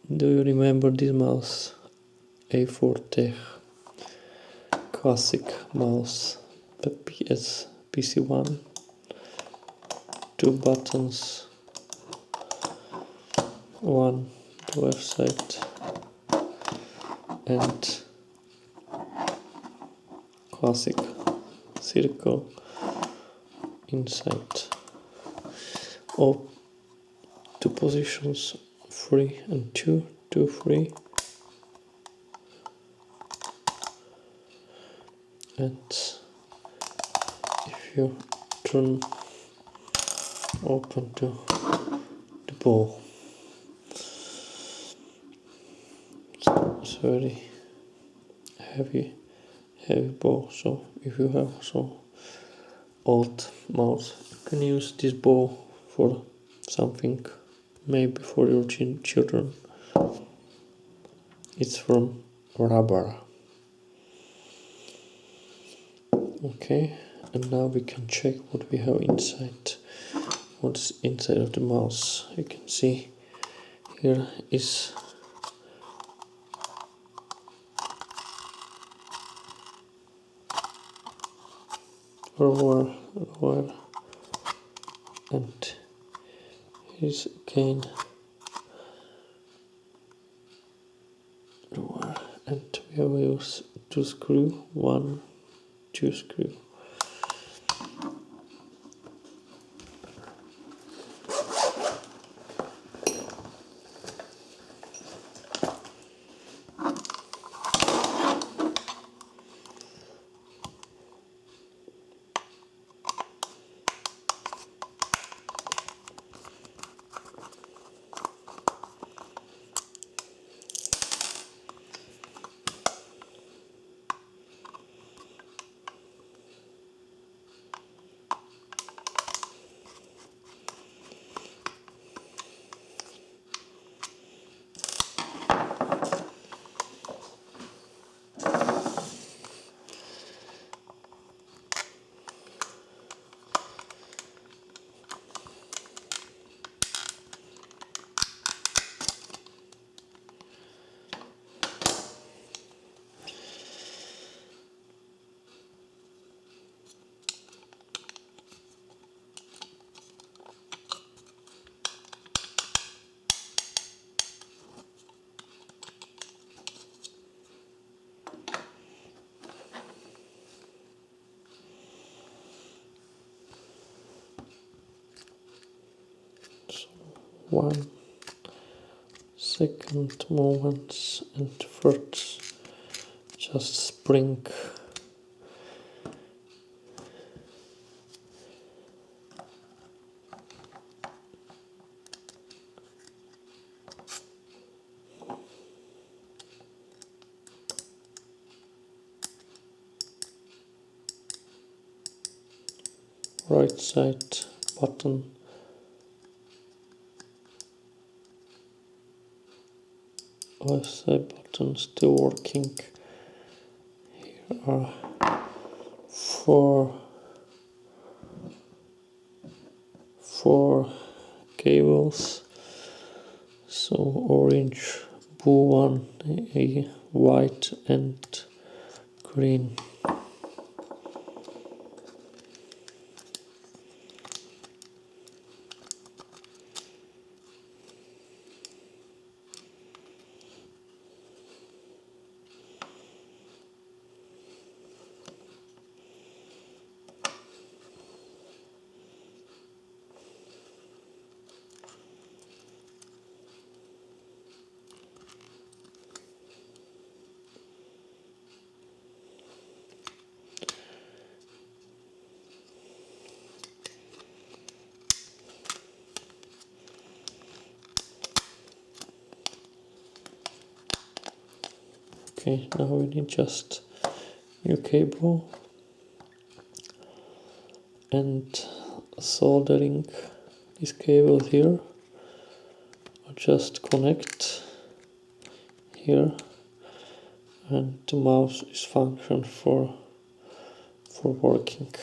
Do you remember this mouse? A4tech classic mouse, the PC1, 2 buttons, one the left side and classic circle inside. All 2 positions, 3 and 2, 2, 3. And if you turn open to the ball, so it's very heavy ball. So if you have some old mouse, you can use this ball for something, maybe for your children. It's from rubber. Okay, and now we can check what we have inside. What's inside of the mouse? You can see here is lower, and here's again lower, and we have used 2 screws, 1, 2 screws. So 1 second movements and first just spring. Right side button, left side button still working. Here are 4 cables, so orange, blue one, a white and green. Okay, now we need just new cable and soldering this cable here. I'll just connect here, and the mouse is function for working.